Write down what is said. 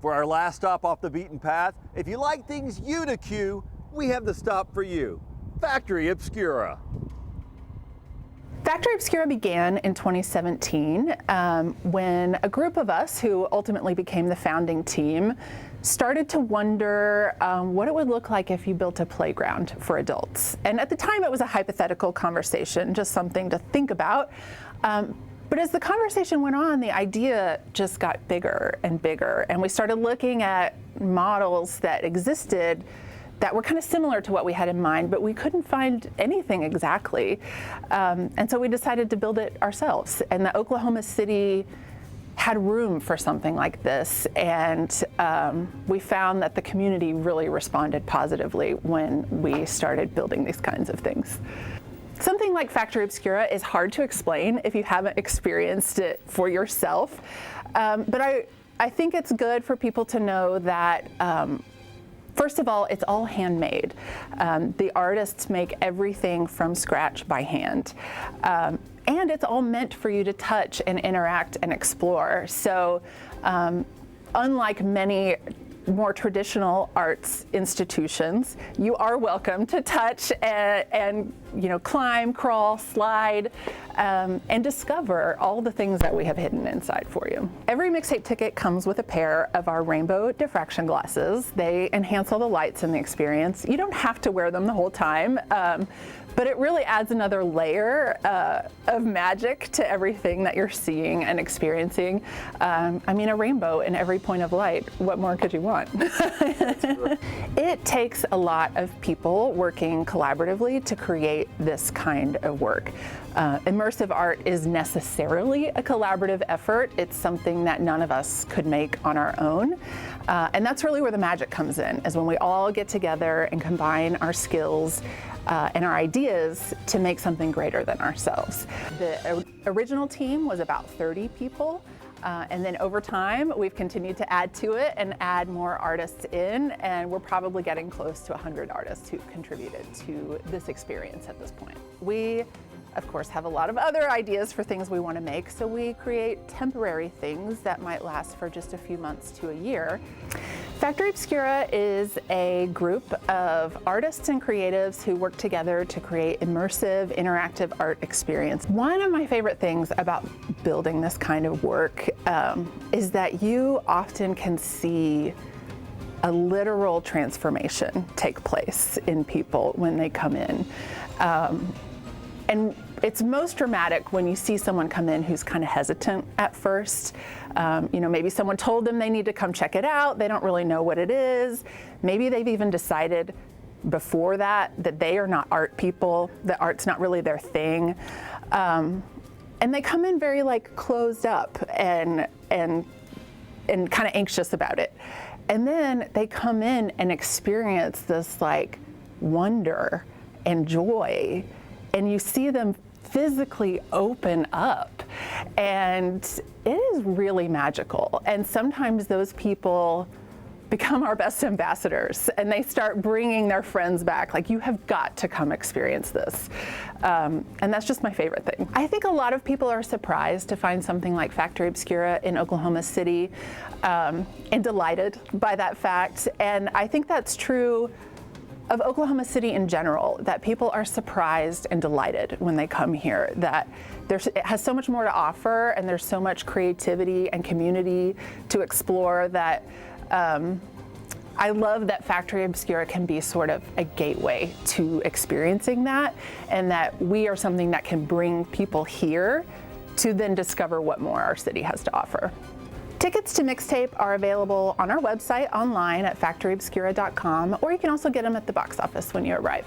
For our last stop off the beaten path, if you like things U-to-Q, we have the stop for you. Factory Obscura. Factory Obscura began in 2017 when a group of us, who ultimately became the founding team, started to wonder what it would look like if you built a playground for adults. And at the time, it was a hypothetical conversation, just something to think about. But as the conversation went on, the idea just got bigger and bigger, and we started looking at models that existed that were kind of similar to what we had in mind, but we couldn't find anything exactly. And so we decided to build it ourselves. And the Oklahoma City had room for something like this, and we found that the community really responded positively when we started building these kinds of things. Something like Factory Obscura is hard to explain if you haven't experienced it for yourself, but I think it's good for people to know that first of all, it's all handmade. The artists make everything from scratch by hand. And it's all meant for you to touch and interact and explore. So unlike many more traditional arts institutions, you are welcome to touch and climb, crawl, slide, and discover all the things that we have hidden inside for you. Every mixtape ticket comes with a pair of our rainbow diffraction glasses. They enhance all the lights in the experience. You don't have to wear them the whole time, but it really adds another layer of magic to everything that you're seeing and experiencing. I mean, a rainbow in every point of light. What more could you want? It takes a lot of people working collaboratively to create this kind of work. Immersive art is necessarily a collaborative effort. It's something that none of us could make on our own. And that's really where the magic comes in, is when we all get together and combine our skills and our ideas to make something greater than ourselves. The original team was about 30 people. And then over time, we've continued to add to it and add more artists in, and we're probably getting close to 100 artists who've contributed to this experience at this point. We, of course, have a lot of other ideas for things we want to make, so we create temporary things that might last for just a few months to a year. Factory Obscura is a group of artists and creatives who work together to create immersive, interactive art experience. One of my favorite things about building this kind of work is that you often can see a literal transformation take place in people when they come in. And it's most dramatic when you see someone come in who's kind of hesitant at first. Maybe someone told them they need to come check it out. They don't really know what it is. Maybe they've even decided before that they are not art people, that art's not really their thing. And they come in very closed up and kind of anxious about it. And then they come in and experience this wonder and joy. And you see them physically open up, and it is really magical. And sometimes those people become our best ambassadors, and they start bringing their friends back. You have got to come experience this. And that's just my favorite thing. I think a lot of people are surprised to find something like Factory Obscura in Oklahoma City, and delighted by that fact. And I think that's true of Oklahoma City in general, that people are surprised and delighted when they come here, that it has so much more to offer, and there's so much creativity and community to explore that I love that Factory Obscura can be sort of a gateway to experiencing that, and that we are something that can bring people here to then discover what more our city has to offer. Tickets to Mixtape are available on our website online at factoryobscura.com, or you can also get them at the box office when you arrive.